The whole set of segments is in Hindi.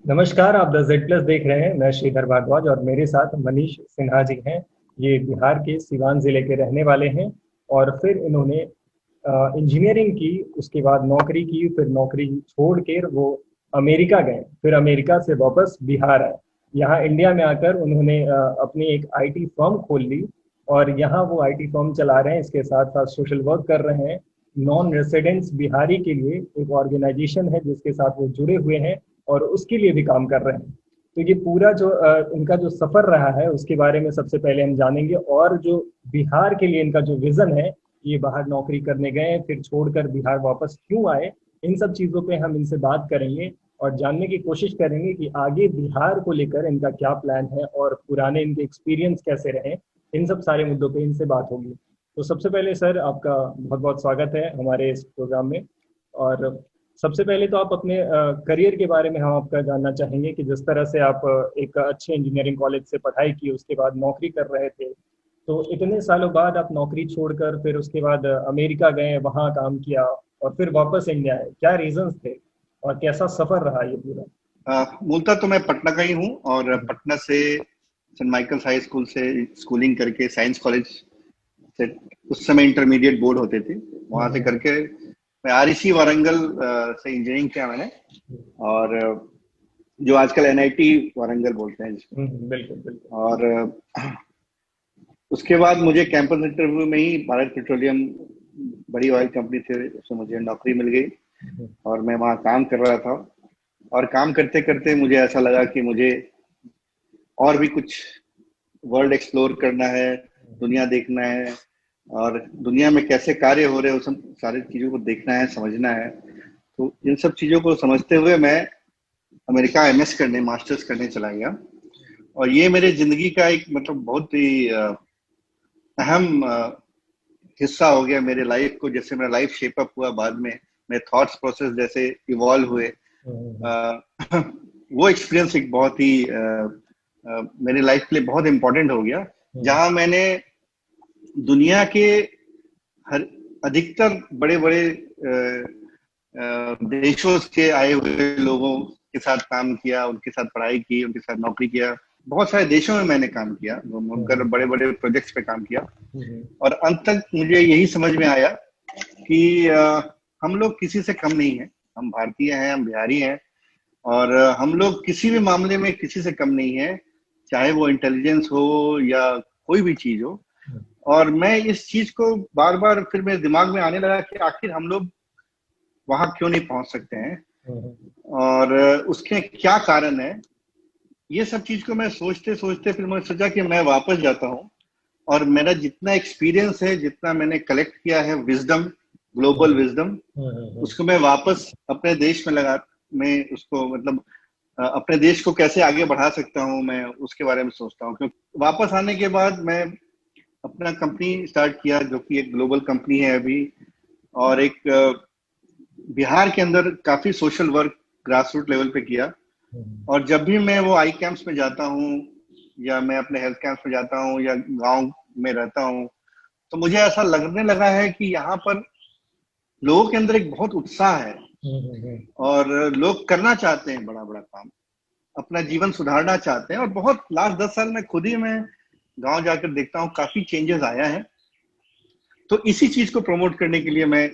नमस्कार, आप द जेड प्लस देख रहे हैं। मैं श्रीधर भारद्वाज और मेरे साथ मनीष सिन्हा जी हैं। ये बिहार के सिवान जिले के रहने वाले हैं और फिर इन्होंने इंजीनियरिंग की, उसके बाद नौकरी की, फिर नौकरी छोड़ कर वो अमेरिका गए, फिर अमेरिका से वापस बिहार आए। यहाँ इंडिया में आकर उन्होंने अपनी एक आईटी फर्म खोल ली और यहाँ वो आईटी फर्म चला रहे हैं। इसके साथ साथ सोशल वर्क कर रहे हैं। नॉन रेसिडेंट्स बिहारी के लिए एक ऑर्गेनाइजेशन है जिसके साथ वो जुड़े हुए हैं और उसके लिए भी काम कर रहे हैं। तो ये पूरा जो इनका जो सफर रहा है उसके बारे में सबसे पहले हम जानेंगे, और जो बिहार के लिए इनका जो विजन है, ये बाहर नौकरी करने गए फिर छोड़कर बिहार वापस क्यों आए, इन सब चीजों पे हम इनसे बात करेंगे और जानने की कोशिश करेंगे कि आगे बिहार को लेकर इनका क्या प्लान है और पुराने इनके एक्सपीरियंस कैसे रहे। इन सब सारे मुद्दों पे इनसे बात होगी। तो सबसे पहले सर, आपका बहुत बहुत स्वागत है हमारे इस प्रोग्राम में। और सबसे पहले तो आप अपने करियर के बारे में हम आपका जानना चाहेंगे कि जिस तरह से आप एक अच्छे इंजीनियरिंग कॉलेज से पढ़ाई की, उसके बाद नौकरी कर रहे थे, तो इतने सालों बाद आप नौकरी छोड़कर फिर उसके बाद अमेरिका गए, वहाँ काम किया और फिर वापस इंडिया आए। क्या रीजंस थे और कैसा सफर रहा ये पूरा? मूलतः तो मैं पटना का ही हूँ और पटना से सेंट माइकल्स हाई स्कूल से स्कूलिंग करके साइंस कॉलेज से उस समय इंटरमीडिएट बोर्ड होते थे, वहां से करके मैं आरईसी वारंगल से इंजीनियरिंग किया मैंने। और जो आजकल एनआईटी वारंगल बोलते हैं जिसको। बिल्कुल बिल्कुल। और उसके बाद मुझे कैंपस इंटरव्यू में ही भारत पेट्रोलियम, बड़ी ऑयल कंपनी थी, उसमें मुझे नौकरी मिल गई और मैं वहाँ काम कर रहा था। और काम करते करते मुझे ऐसा लगा कि मुझे और भी कुछ वर्ल्ड एक्सप्लोर करना है, दुनिया देखना है और दुनिया में कैसे कार्य हो रहे हैं, उस सारी चीजों को देखना है, समझना है। तो इन सब चीजों को समझते हुए मैं अमेरिका एमएस करने, मास्टर्स करने चला गया। और ये मेरे जिंदगी का एक मतलब बहुत ही अहम हिस्सा हो गया मेरे लाइफ को। जैसे मेरा लाइफ शेप अप हुआ बाद में, मेरे थॉट्स प्रोसेस जैसे इवॉल्व हुए, वो एक्सपीरियंस एक बहुत ही मेरी लाइफ के लिए बहुत इंपॉर्टेंट हो गया, जहां मैंने दुनिया के हर अधिकतर बड़े बड़े देशों के आए हुए लोगों के साथ काम किया, उनके साथ पढ़ाई की, उनके साथ नौकरी किया। बहुत सारे देशों में मैंने काम किया, उनकर बड़े बड़े प्रोजेक्ट्स पे काम किया। और अंत तक मुझे यही समझ में आया कि हम लोग किसी से कम नहीं है। हम भारतीय हैं, हम बिहारी हैं और हम लोग किसी भी मामले में किसी से कम नहीं है, चाहे वो इंटेलिजेंस हो या कोई भी चीज हो। और मैं इस चीज को बार बार फिर मेरे दिमाग में आने लगा कि आखिर हम लोग वहां क्यों नहीं पहुंच सकते हैं और उसके क्या कारण है। ये सब चीज को मैं सोचते सोचते फिर मैंने सोचा कि मैं वापस जाता हूँ और मेरा जितना एक्सपीरियंस है, जितना मैंने कलेक्ट किया है विजडम, ग्लोबल विजडम, उसको मैं वापस अपने देश में लगा, मैं उसको मतलब अपने देश को कैसे आगे बढ़ा सकता हूँ, मैं उसके बारे में सोचता हूँ। क्योंकि वापस आने के बाद मैं अपना कंपनी स्टार्ट किया, जो कि एक ग्लोबल कंपनी है अभी। और एक बिहार के अंदर काफी social work grass root level पे किया। और जब भी मैं वो आई कैंप्स में जाता हूँ या मैं अपने हेल्थ कैंप्स में जाता हूँ या गांव में रहता हूँ, तो मुझे ऐसा लगने लगा है कि यहाँ पर लोगों के अंदर एक बहुत उत्साह है और लोग करना चाहते हैं बड़ा बड़ा काम, अपना जीवन सुधारना चाहते हैं। और बहुत लास्ट 10 साल में खुद ही मैं गांव जाकर देखता हूँ काफी चेंजेस आया है। तो इसी चीज को प्रमोट करने के लिए मैं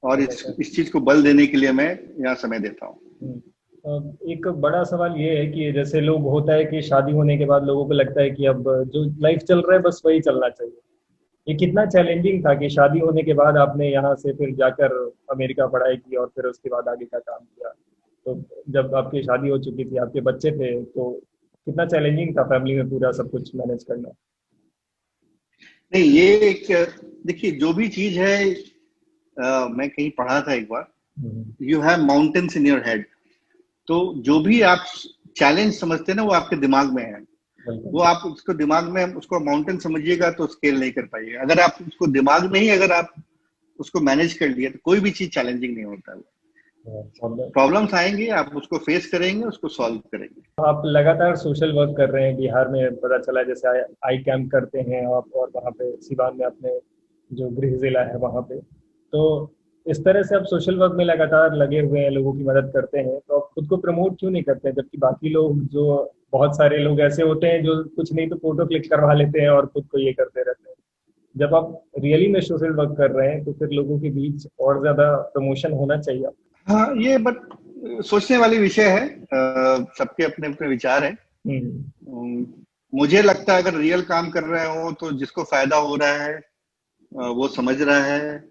और इस चीज को बल देने के लिए मैं यहाँ समय देता हूँ। एक बड़ा सवाल ये है कि जैसे लोग होता है कि शादी होने के बाद लोगों को लगता है कि अब जो लाइफ चल रहा है बस वही चलना चाहिए। ये कितना चैलेंजिंग था कि शादी होने के बाद आपने यहाँ से फिर जाकर अमेरिका पढ़ाई की और फिर उसके बाद आगे का काम किया। तो जब आपकी शादी हो चुकी थी, आपके बच्चे थे, तो कितना चैलेंजिंग था फैमिली में पूरा सब कुछ मैनेज करना? नहीं, ये एक देखिए, जो भी चीज है, मैं कहीं पढ़ा था एक बार, you have mountains in your head. तो जो भी आप चैलेंज समझते हैं ना, वो आपके दिमाग में है। वो आप उसको दिमाग में उसको माउंटेन समझिएगा तो स्केल नहीं कर पाइएगा। अगर आप उसको दिमाग में ही अगर आप उसको मैनेज कर लिए तो कोई भी चीज चैलेंजिंग नहीं होता है। प्रॉब्लम्स आएंगे, आप उसको फेस करेंगे, उसको सॉल्व करेंगे। आप लगातार सोशल वर्क कर रहे हैं बिहार में, पता चला जैसे आई कैंप करते हैं आप, और वहाँ पे सिवान में अपने जो गृह जिला है वहाँ पे, तो इस तरह से आप सोशल वर्क में लगातार लगे हुए हैं, लोगों की मदद करते हैं, तो आप खुद को प्रमोट क्यों नहीं करते हैं? जबकि बाकी लोग, जो बहुत सारे लोग ऐसे होते हैं जो कुछ नहीं तो फोटो क्लिक करवा लेते हैं और खुद को ये करते रहते हैं। जब आप रियली में सोशल वर्क कर रहे हैं तो फिर लोगों के बीच और ज्यादा प्रमोशन होना चाहिए। हाँ, ये बट सोचने वाली विषय है। सबके अपने अपने विचार है। मुझे लगता है अगर रियल काम कर रहे हो तो जिसको फायदा हो रहा है वो समझ रहा है,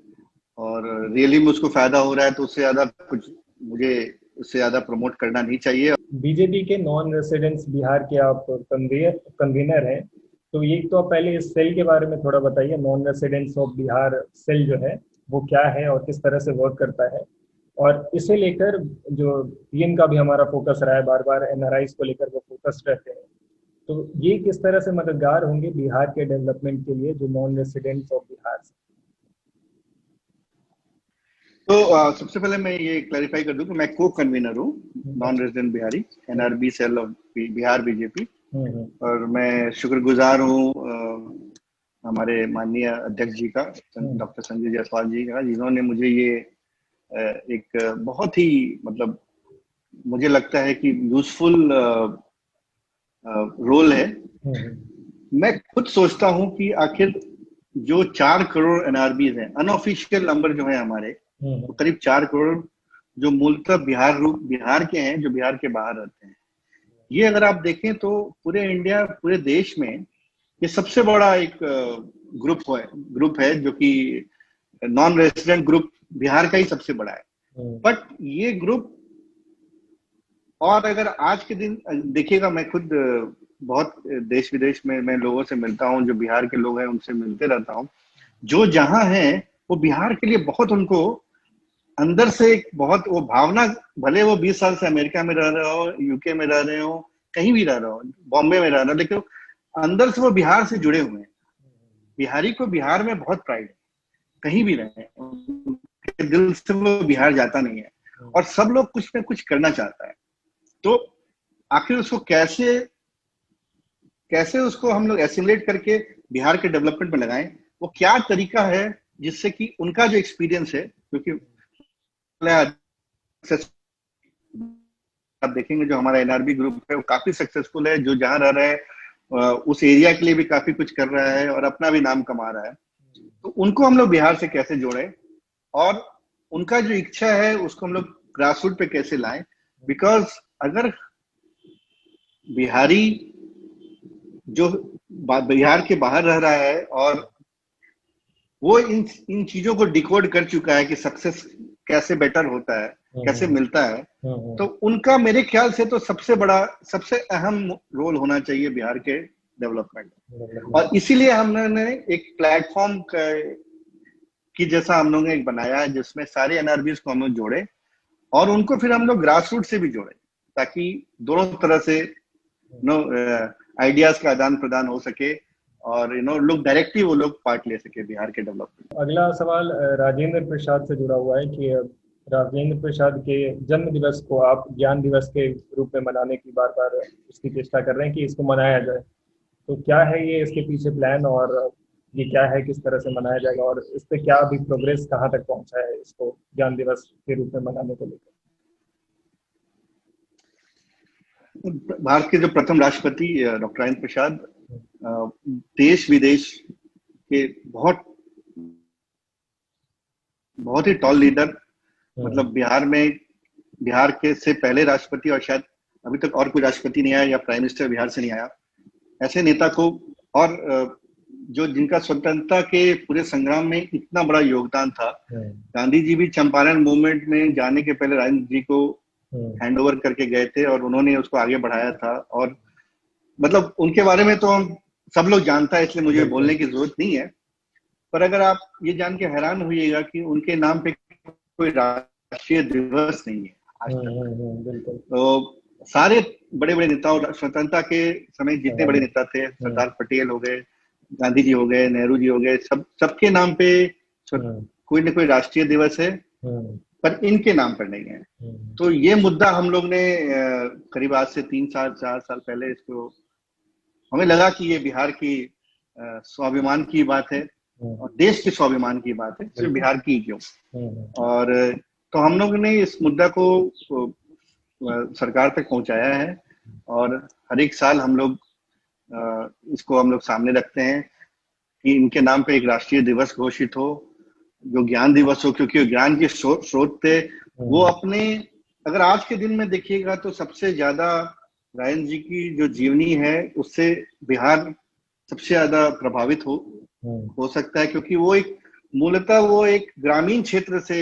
और रियली में उसको फायदा हो रहा है तो उससे ज्यादा कुछ मुझे उससे ज्यादा प्रमोट करना नहीं चाहिए। बीजेपी के नॉन रेसिडेंट्स बिहार के आप कन्वीनर हैं, तो ये तो आप पहले इस सेल के बारे में थोड़ा बताइए। Non residents of Bihar cell जो है वो क्या है और किस तरह से वर्क करता है, और इसे लेकर जो पीएम का भी हमारा फोकस रहा है, बार बार एनआरआईज को लेकर वो फोकस रहते हैं, तो ये किस तरह से मददगार होंगे बिहार के डेवलपमेंट के लिए, जो नॉन रेसिडेंट्स ऑफ बिहार। तो सबसे पहले मैं ये क्लैरिफाई कर दूं कि मैं को कन्वीनर हूँ non resident Bihari, NRB cell of Bihar BJP. और मैं शुक्रगुजार हूँ हमारे माननीय अध्यक्ष जी का, डॉक्टर संजय जायसवाल जी का, जिन्होंने मुझे ये एक बहुत ही, मतलब मुझे लगता है कि यूजफुल रोल है। मैं खुद सोचता हूँ कि आखिर जो 4 करोड़ एनआरबीज हैं, अनऑफिशियल नंबर जो है हमारे, तो करीब 4 करोड़ जो मूलतः बिहार के हैं, जो बिहार के बाहर रहते हैं। ये अगर आप देखें तो पूरे इंडिया, पूरे देश में ये सबसे बड़ा एक ग्रुप है जो कि नॉन रेजिडेंट ग्रुप बिहार का ही सबसे बड़ा है। बट ये ग्रुप, और अगर आज के दिन देखिएगा, मैं खुद बहुत देश विदेश में मैं लोगों से मिलता हूँ, जो बिहार के लोग हैं उनसे मिलते रहता हूँ। जो जहां हैं वो बिहार के लिए बहुत, उनको अंदर से एक बहुत वो भावना, भले वो 20 साल से अमेरिका में रह रहे हो, यूके में रह रहे हो, कहीं भी रह रहे हो, बॉम्बे में रह रहे हो, लेकिन अंदर से वो बिहार से जुड़े हुए हैं। बिहारी को बिहार में बहुत प्राइड है, कहीं भी रहे दिल से वो बिहार जाता नहीं है, और सब लोग कुछ ना कुछ करना चाहता है। तो आखिर उसको कैसे उसको हम लोग एसिमुलेट करके बिहार के डेवलपमेंट में लगाएं, वो क्या तरीका है जिससे कि उनका जो एक्सपीरियंस है, क्योंकि आप देखेंगे जो हमारा एनआरबी ग्रुप है वो काफी सक्सेसफुल है, जो जहां रह रहा है उस एरिया के लिए भी काफी कुछ कर रहा है और अपना भी नाम कमा रहा है। तो उनको हम लोग बिहार से कैसे जोड़े, और उनका जो इच्छा है उसको हम लोग ग्रास रूट पे कैसे लाएं। बिकॉज अगर बिहारी जो बिहार के बाहर रह रहा है और वो इन चीजों को डिकोड कर चुका है कि सक्सेस कैसे बेटर होता है, कैसे मिलता है, तो उनका मेरे ख्याल से तो सबसे अहम रोल होना चाहिए बिहार के डेवलपमेंट। और इसीलिए हमने एक प्लेटफॉर्म की जैसा हम लोगों ने एक बनाया है, जिसमें सारे एनआरबीज को हम लोग जोड़े और उनको फिर हम लोग ग्रास रूट से भी जोड़े, ताकि दोनों तरह से आइडियाज का आदान प्रदान हो सके और लोग डायरेक्टली वो लोग पार्ट ले सके बिहार के डेवलपमेंट। अगला सवाल राजेंद्र प्रसाद से जुड़ा हुआ है कि राजेंद्र प्रसाद के जन्म दिवस को आप ज्ञान दिवस के रूप में मनाने की बार बार उसकी चेष्टा कर रहे हैं कि इसको मनाया जाए, तो क्या है ये इसके पीछे प्लान, और ये क्या है, किस तरह से मनाया जाएगा, और इस पे क्या अभी प्रोग्रेस कहाँ तक पहुंचा है इसको ज्ञान दिवस के रूप में मनाने को लेकर? भारत के जो प्रथम राष्ट्रपति डॉक्टर राजेंद्र प्रसाद देश विदेश के बहुत ही टॉल लीडर, मतलब बिहार के से पहले राष्ट्रपति, और शायद अभी तक और कोई राष्ट्रपति नहीं आया या प्राइम मिनिस्टर बिहार से नहीं आया, ऐसे नेता को, और जो जिनका स्वतंत्रता के पूरे संग्राम में इतना बड़ा योगदान था। गांधी जी भी चंपारण मूवमेंट में जाने के पहले राजेंद्र जी को हैंड ओवर करके गए थे और उन्होंने उसको आगे बढ़ाया था। और मतलब उनके बारे में तो हम सब लोग जानता है, इसलिए मुझे बोलने की जरूरत नहीं है। पर अगर आप ये जान के हैरान होइएगा कि उनके नाम पे कोई राष्ट्रीय दिवस नहीं है आज तक। तो सारे बड़े बड़े नेताओं, स्वतंत्रता के समय जितने बड़े नेता थे, सरदार पटेल हो गए, गांधी जी हो गए, नेहरू जी हो गए, सबके नाम पे कोई ना कोई राष्ट्रीय दिवस है, पर इनके नाम पर नहीं है। तो ये मुद्दा हम लोग ने करीब आज से 4 साल पहले इसको, हमें लगा कि ये बिहार की स्वाभिमान की बात है और देश के स्वाभिमान की बात है, सिर्फ बिहार की ही क्यों। और तो हम लोग ने इस मुद्दा को सरकार तक पहुंचाया है और हर एक साल हम लोग इसको हम लोग सामने रखते हैं कि इनके नाम पे एक राष्ट्रीय दिवस घोषित हो, जो ज्ञान दिवस हो, क्योंकि ज्ञान के स्रोत थे वो अपने। अगर आज के दिन में देखिएगा तो सबसे ज्यादा रायन जी की जो जीवनी है उससे बिहार सबसे ज्यादा प्रभावित हो सकता है, क्योंकि वो एक मूलतः वो एक ग्रामीण क्षेत्र से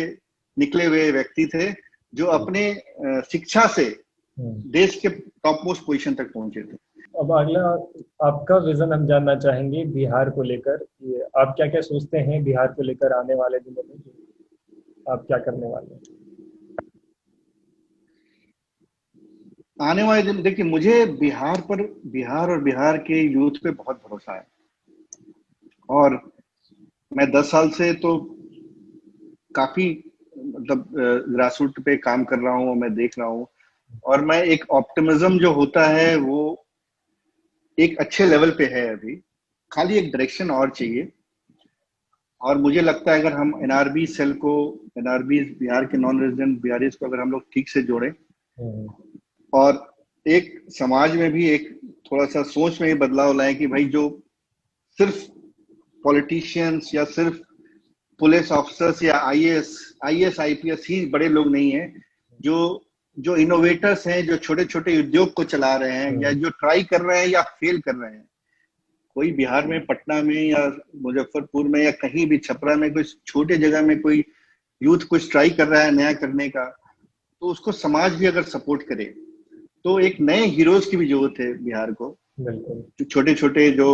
निकले हुए व्यक्ति थे जो अपने शिक्षा से देश के टॉप मोस्ट पोजीशन तक पहुंचे थे। अब अगला आपका विजन हम जानना चाहेंगे बिहार को लेकर, आप क्या क्या सोचते हैं बिहार को लेकर आने वाले दिनों में, आप क्या करने वाले हैं आने वाले दिन? देखिए, मुझे बिहार और बिहार के यूथ पे बहुत भरोसा है और मैं 10 साल से तो काफी मतलब ग्रास रूट पे काम कर रहा हूँ, मैं देख रहा हूँ और मैं एक ऑप्टिमिज्म जो होता है वो एक अच्छे लेवल पे है। अभी खाली एक डायरेक्शन और चाहिए और मुझे लगता है अगर हम एनआरबी सेल को, एनआरबी बिहार के नॉन रेजिडेंट बिहारीज को अगर हम लोग ठीक से जोड़ें और एक समाज में भी एक थोड़ा सा सोच में ही बदलाव लाए कि भाई जो सिर्फ पॉलिटिशियंस या सिर्फ पुलिस ऑफिसर्स या आईएएस आईपीएस ही बड़े लोग नहीं हैं, जो इनोवेटर्स हैं, जो छोटे छोटे उद्योग को चला रहे हैं या जो ट्राई कर रहे हैं या फेल कर रहे हैं। कोई बिहार में, पटना में या मुजफ्फरपुर में या कहीं भी छपरा में कोई छोटे जगह में कोई यूथ कुछ ट्राई कर रहा है नया करने का, तो उसको समाज भी अगर सपोर्ट करे तो एक नए हीरोज की भी जरूरत है बिहार को। जो छोटे छोटे जो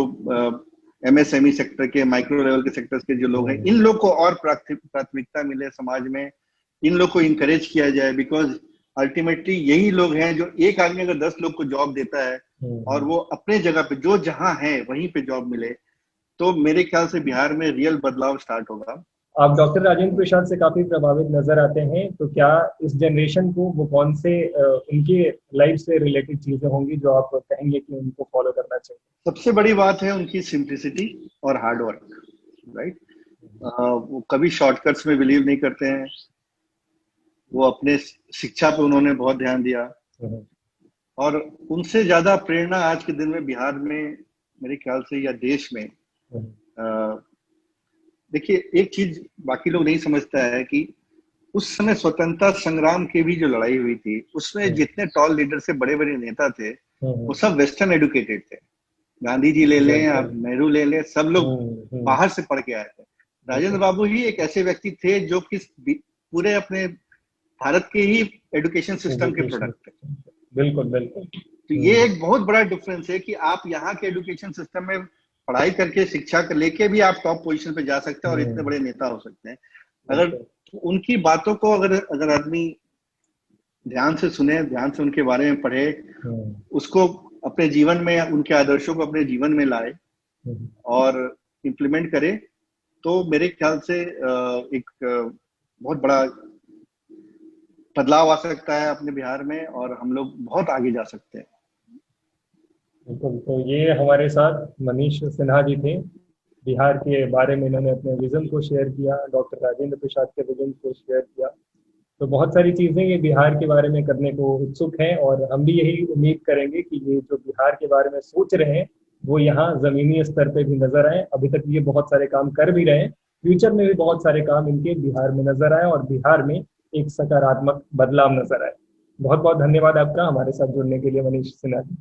एमएसएमई सेक्टर के, माइक्रो लेवल के सेक्टर्स के जो लोग हैं, इन लोग को और प्राथमिकता मिले समाज में, इन लोग को इंकरेज किया जाए, बिकॉज अल्टीमेटली यही लोग हैं जो एक आदमी अगर 10 लोग को जॉब देता है और वो अपने जगह पे जो जहां है वहीं पे जॉब मिले, तो मेरे ख्याल से बिहार में रियल बदलाव स्टार्ट होगा। आप डॉक्टर राजेंद्र प्रसाद से काफी प्रभावित नजर आते हैं, तो क्या इस जनरेशन को वो कौन से उनके लाइफ से रिलेटेड चीजें होंगी जो आप कहेंगे कि उनको फॉलो करना चाहिए? सबसे बड़ी बात है उनकी सिंप्लिसिटी और हार्डवर्क, राइट। वो कभी शॉर्टकट्स में बिलीव नहीं करते हैं, वो अपने शिक्षा पे उन्होंने बहुत ध्यान दिया और उनसे ज्यादा प्रेरणा आज के दिन में बिहार में मेरे ख्याल से या देश में, देखिए एक चीज बाकी लोग नहीं समझता है कि उस समय स्वतंत्रता संग्राम की भी जो लड़ाई हुई थी उसमें जितने टॉल लीडर से बड़े बड़े नेता थे वो सब वेस्टर्न एडुकेटेड थे। गांधी जी ले लें या नेहरू ले लें, सब लोग बाहर से पढ़ के आए थे। राजेंद्र बाबू ही एक ऐसे व्यक्ति थे जो कि पूरे अपने भारत के ही एजुकेशन सिस्टम के प्रोडक्ट थे। बिल्कुल बिल्कुल। तो ये एक बहुत बड़ा डिफरेंस है कि आप यहाँ के एजुकेशन सिस्टम में पढ़ाई करके, शिक्षा कर लेके भी आप टॉप पोजीशन पे जा सकते हैं और इतने बड़े नेता हो सकते हैं। अगर उनकी बातों को अगर आदमी ध्यान से सुने, ध्यान से उनके बारे में पढ़े, उसको अपने जीवन में, उनके आदर्शों को अपने जीवन में लाए और इम्प्लीमेंट करे, तो मेरे ख्याल से एक बहुत बड़ा बदलाव आ सकता है अपने बिहार में और हम लोग बहुत आगे जा सकते हैं। बिल्कुल। तो ये हमारे साथ मनीष सिन्हा जी थे, बिहार के बारे में इन्होंने अपने विजन को शेयर किया, डॉक्टर राजेंद्र प्रसाद के विजन को शेयर किया। तो बहुत सारी चीजें ये बिहार के बारे में करने को उत्सुक हैं और हम भी यही उम्मीद करेंगे कि ये जो बिहार के बारे में सोच रहे हैं वो यहाँ जमीनी स्तर पे भी नजर आए। अभी तक ये बहुत सारे काम कर भी रहे हैं, फ्यूचर में भी बहुत सारे काम इनके बिहार में नजर आए और बिहार में एक सकारात्मक बदलाव नजर आए। बहुत बहुत धन्यवाद आपका हमारे साथ जुड़ने के लिए मनीष सिन्हा जी।